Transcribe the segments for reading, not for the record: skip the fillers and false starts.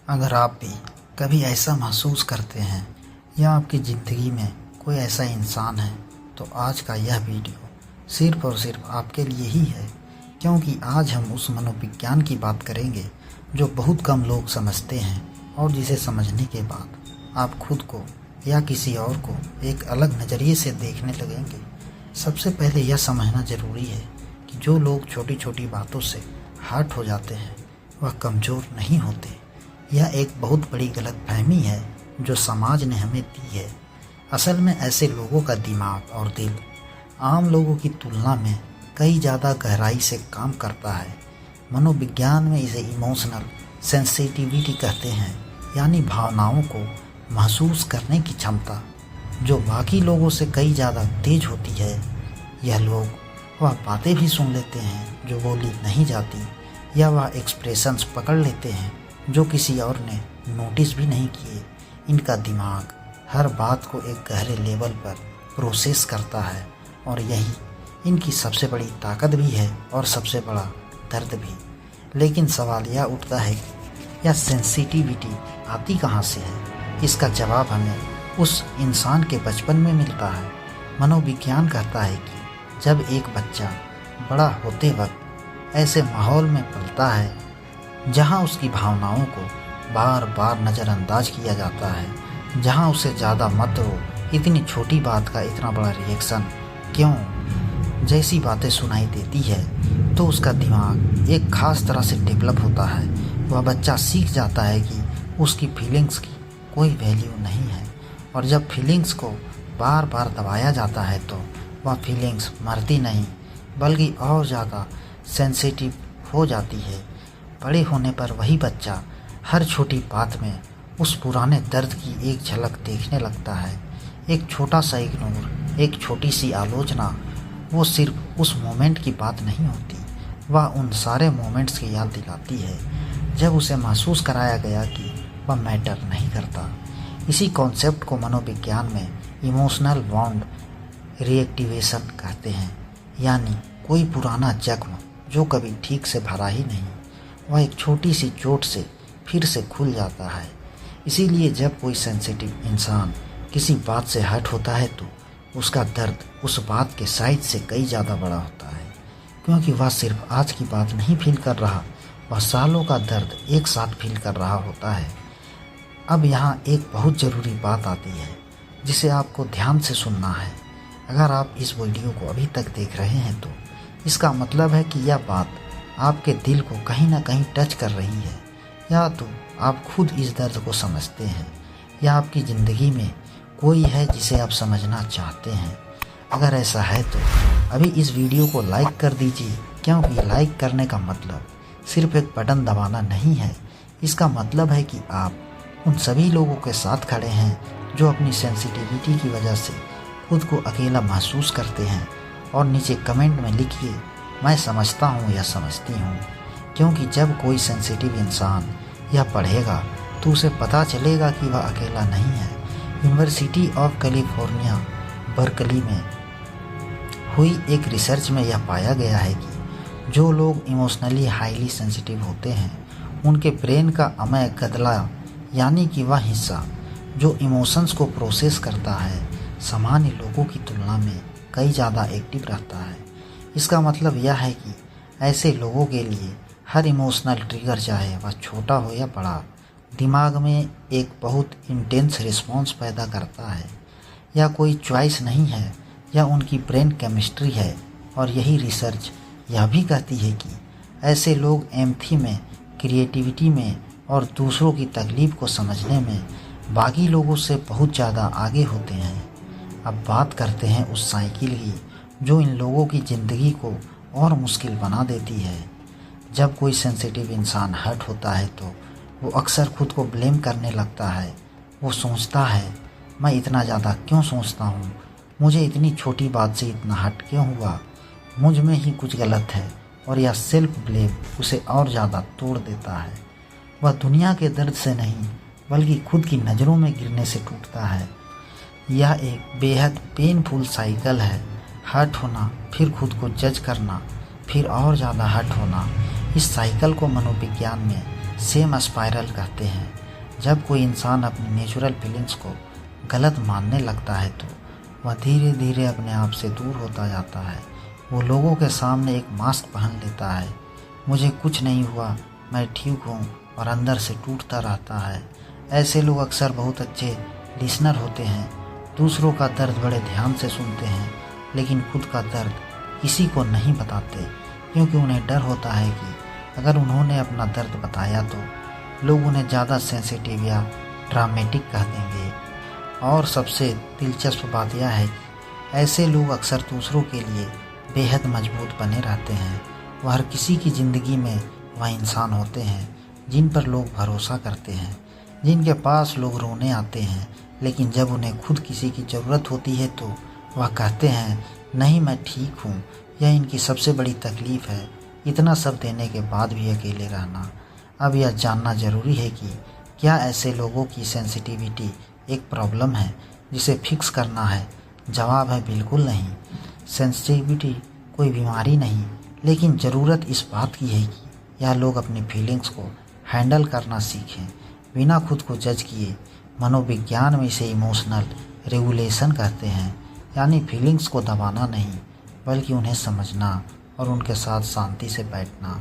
अगर आप भी कभी ऐसा महसूस करते हैं या आपकी ज़िंदगी में कोई ऐसा इंसान है तो आज का यह वीडियो सिर्फ़ और सिर्फ आपके लिए ही है, क्योंकि आज हम उस मनोविज्ञान की बात करेंगे जो बहुत कम लोग समझते हैं और जिसे समझने के बाद आप खुद को या किसी और को एक अलग नज़रिए से देखने लगेंगे। सबसे पहले यह समझना ज़रूरी है कि जो लोग छोटी छोटी बातों से हर्ट हो जाते हैं वह कमज़ोर नहीं होते। यह एक बहुत बड़ी गलतफहमी है जो समाज ने हमें दी है। असल में ऐसे लोगों का दिमाग और दिल आम लोगों की तुलना में कई ज़्यादा गहराई से काम करता है। मनोविज्ञान में इसे इमोशनल सेंसिटिविटी कहते हैं, यानी भावनाओं को महसूस करने की क्षमता जो बाकी लोगों से कई ज़्यादा तेज होती है। यह लोग वह बातें भी सुन लेते हैं जो बोली नहीं जाती, या वह एक्सप्रेशंस पकड़ लेते हैं जो किसी और ने नोटिस भी नहीं किए। इनका दिमाग हर बात को एक गहरे लेवल पर प्रोसेस करता है और यही इनकी सबसे बड़ी ताकत भी है और सबसे बड़ा दर्द भी। लेकिन सवाल यह उठता है कि यह सेंसिटिविटी आती कहाँ से है। इसका जवाब हमें उस इंसान के बचपन में मिलता है। मनोविज्ञान कहता है कि जब एक बच्चा बड़ा होते वक्त ऐसे माहौल में पलता है जहां उसकी भावनाओं को बार बार नज़रअंदाज किया जाता है, जहां उसे ज़्यादा मत रो, इतनी छोटी बात का इतना बड़ा रिएक्शन क्यों जैसी बातें सुनाई देती है, तो उसका दिमाग एक ख़ास तरह से डेवलप होता है। वह बच्चा सीख जाता है कि उसकी फीलिंग्स की कोई वैल्यू नहीं है, और जब फीलिंग्स को बार बार दबाया जाता है तो वह फीलिंग्स मरती नहीं बल्कि और ज़्यादा सेंसिटिव हो जाती है। बड़े होने पर वही बच्चा हर छोटी बात में उस पुराने दर्द की एक झलक देखने लगता है। एक छोटा सा इग्नोर, एक छोटी सी आलोचना, वो सिर्फ उस मोमेंट की बात नहीं होती, वह उन सारे मोमेंट्स की याद दिलाती है जब उसे महसूस कराया गया कि वह मैटर नहीं करता। इसी कॉन्सेप्ट को मनोविज्ञान में इमोशनल वाउंड रीएक्टिवेशन कहते हैं, यानी कोई पुराना जख्म जो कभी ठीक से भरा ही नहीं, वह एक छोटी सी चोट से फिर से खुल जाता है। इसीलिए जब कोई सेंसिटिव इंसान किसी बात से हर्ट होता है तो उसका दर्द उस बात के साइज से कई ज़्यादा बड़ा होता है, क्योंकि वह सिर्फ आज की बात नहीं फील कर रहा, वह सालों का दर्द एक साथ फील कर रहा होता है। अब यहाँ एक बहुत ज़रूरी बात आती है जिसे आपको ध्यान से सुनना है। अगर आप इस वीडियो को अभी तक देख रहे हैं तो इसका मतलब है कि यह बात आपके दिल को कहीं ना कहीं टच कर रही है, या तो आप खुद इस दर्द को समझते हैं या आपकी ज़िंदगी में कोई है जिसे आप समझना चाहते हैं। अगर ऐसा है तो अभी इस वीडियो को लाइक कर दीजिए, क्योंकि लाइक करने का मतलब सिर्फ एक बटन दबाना नहीं है। इसका मतलब है कि आप उन सभी लोगों के साथ खड़े हैं जो अपनी सेंसिटिविटी की वजह से खुद को अकेला महसूस करते हैं। और नीचे कमेंट में लिखिए, मैं समझता हूँ या समझती हूँ, क्योंकि जब कोई सेंसिटिव इंसान यह पढ़ेगा तो उसे पता चलेगा कि वह अकेला नहीं है। यूनिवर्सिटी ऑफ कैलिफोर्निया बर्कली में हुई एक रिसर्च में यह पाया गया है कि जो लोग इमोशनली हाईली सेंसिटिव होते हैं उनके ब्रेन का अमय गदला, यानी कि वह हिस्सा जो इमोशंस को प्रोसेस करता है, सामान्य लोगों की तुलना में कई ज़्यादा एक्टिव रहता है। इसका मतलब यह है कि ऐसे लोगों के लिए हर इमोशनल ट्रिगर, चाहे वह छोटा हो या बड़ा, दिमाग में एक बहुत इंटेंस रिस्पॉन्स पैदा करता है। यह कोई चॉइस नहीं है, यह उनकी ब्रेन केमिस्ट्री है। और यही रिसर्च यह भी कहती है कि ऐसे लोग एम्पैथी में, क्रिएटिविटी में और दूसरों की तकलीफ़ को समझने में बाकी लोगों से बहुत ज़्यादा आगे होते हैं। अब बात करते हैं उस साइकिल की जो इन लोगों की ज़िंदगी को और मुश्किल बना देती है। जब कोई सेंसिटिव इंसान हर्ट होता है तो वो अक्सर खुद को ब्लेम करने लगता है। वो सोचता है, मैं इतना ज़्यादा क्यों सोचता हूँ, मुझे इतनी छोटी बात से इतना हर्ट क्यों हुआ, मुझ में ही कुछ गलत है। और यह सेल्फ ब्लेम उसे और ज़्यादा तोड़ देता है। वह दुनिया के दर्द से नहीं बल्कि खुद की नज़रों में गिरने से टूटता है। यह एक बेहद पेनफुल साइकिल है। हर्ट होना, फिर खुद को जज करना, फिर और ज़्यादा हर्ट होना। इस साइकिल को मनोविज्ञान में सेम स्पाइरल कहते हैं। जब कोई इंसान अपनी नेचुरल फीलिंग्स को गलत मानने लगता है तो वह धीरे धीरे अपने आप से दूर होता जाता है। वो लोगों के सामने एक मास्क पहन लेता है, मुझे कुछ नहीं हुआ, मैं ठीक हूँ, और अंदर से टूटता रहता है। ऐसे लोग अक्सर बहुत अच्छे लिसनर होते हैं, दूसरों का दर्द बड़े ध्यान से सुनते हैं, लेकिन खुद का दर्द किसी को नहीं बताते, क्योंकि उन्हें डर होता है कि अगर उन्होंने अपना दर्द बताया तो लोग उन्हें ज़्यादा सेंसिटिव या ड्रामेटिक कह देंगे। और सबसे दिलचस्प बात यह है कि ऐसे लोग अक्सर दूसरों के लिए बेहद मजबूत बने रहते हैं। वह हर किसी की ज़िंदगी में वह इंसान होते हैं जिन पर लोग भरोसा करते हैं, जिनके पास लोग रोने आते हैं, लेकिन जब उन्हें खुद किसी की ज़रूरत होती है तो वह कहते हैं नहीं, मैं ठीक हूँ। यह इनकी सबसे बड़ी तकलीफ़ है, इतना सब देने के बाद भी अकेले रहना। अब यह जानना ज़रूरी है कि क्या ऐसे लोगों की सेंसिटिविटी एक प्रॉब्लम है जिसे फिक्स करना है। जवाब है बिल्कुल नहीं। सेंसिटिविटी कोई बीमारी नहीं, लेकिन ज़रूरत इस बात की है कि यह लोग अपनी फीलिंग्स को हैंडल करना सीखें बिना खुद को जज किए। मनोविज्ञान में इसे इमोशनल रेगुलेशन कहते हैं, यानी फीलिंग्स को दबाना नहीं बल्कि उन्हें समझना और उनके साथ शांति से बैठना।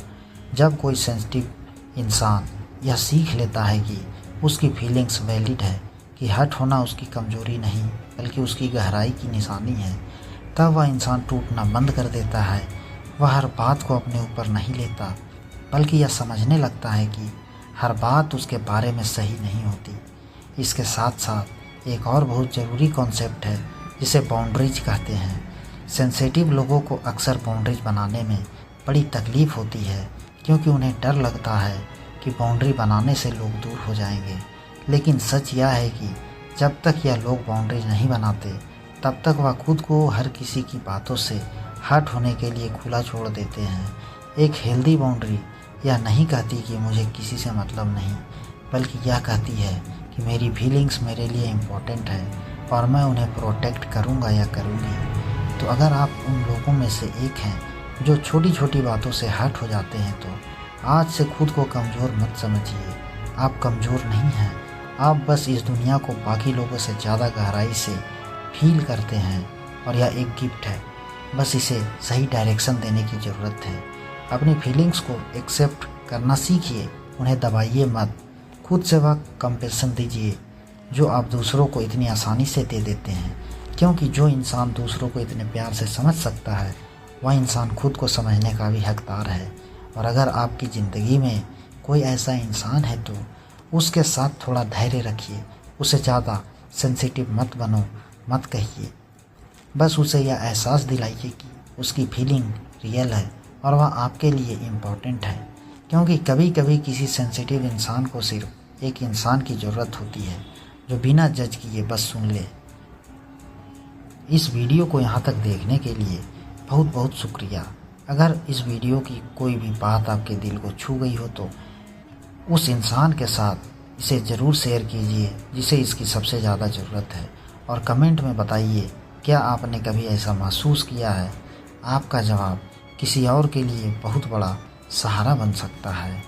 जब कोई सेंसिटिव इंसान यह सीख लेता है कि उसकी फीलिंग्स वैलिड है, कि हर्ट होना उसकी कमजोरी नहीं बल्कि उसकी गहराई की निशानी है, तब वह इंसान टूटना बंद कर देता है। वह हर बात को अपने ऊपर नहीं लेता बल्कि यह समझने लगता है कि हर बात उसके बारे में सही नहीं होती। इसके साथ साथ एक और बहुत ज़रूरी कॉन्सेप्ट है जिसे बाउंड्रीज कहते हैं। सेंसिटिव लोगों को अक्सर बाउंड्रीज बनाने में बड़ी तकलीफ़ होती है, क्योंकि उन्हें डर लगता है कि बाउंड्री बनाने से लोग दूर हो जाएंगे। लेकिन सच यह है कि जब तक यह लोग बाउंड्रीज नहीं बनाते तब तक वह खुद को हर किसी की बातों से हर्ट होने के लिए खुला छोड़ देते हैं। एक हेल्दी बाउंड्री यह नहीं कहती कि मुझे किसी से मतलब नहीं, बल्कि यह कहती है कि मेरी फीलिंग्स मेरे लिए इम्पोर्टेंट है और मैं उन्हें प्रोटेक्ट करूँगा या करूँगी। तो अगर आप उन लोगों में से एक हैं जो छोटी छोटी बातों से हर्ट हो जाते हैं तो आज से खुद को कमज़ोर मत समझिए। आप कमज़ोर नहीं हैं, आप बस इस दुनिया को बाकी लोगों से ज़्यादा गहराई से फील करते हैं, और यह एक गिफ्ट है, बस इसे सही डायरेक्शन देने की ज़रूरत है। अपनी फीलिंग्स को एक्सेप्ट करना सीखिए, उन्हें दबाइए मत। खुद से वह कंपैशन दीजिए जो आप दूसरों को इतनी आसानी से दे देते हैं, क्योंकि जो इंसान दूसरों को इतने प्यार से समझ सकता है वह इंसान खुद को समझने का भी हकदार है। और अगर आपकी ज़िंदगी में कोई ऐसा इंसान है तो उसके साथ थोड़ा धैर्य रखिए, उसे ज़्यादा सेंसिटिव मत बनो, मत कहिए। बस उसे यह एहसास दिलाइए कि उसकी फीलिंग रियल है और वह आपके लिए इम्पोर्टेंट है, क्योंकि कभी कभी किसी सेंसिटिव इंसान को सिर्फ एक इंसान की ज़रूरत होती है जो बिना जज किए बस सुन ले। इस वीडियो को यहाँ तक देखने के लिए बहुत बहुत शुक्रिया। अगर इस वीडियो की कोई भी बात आपके दिल को छू गई हो तो उस इंसान के साथ इसे ज़रूर शेयर कीजिए जिसे इसकी सबसे ज़्यादा ज़रूरत है, और कमेंट में बताइए क्या आपने कभी ऐसा महसूस किया है। आपका जवाब किसी और के लिए बहुत बड़ा सहारा बन सकता है।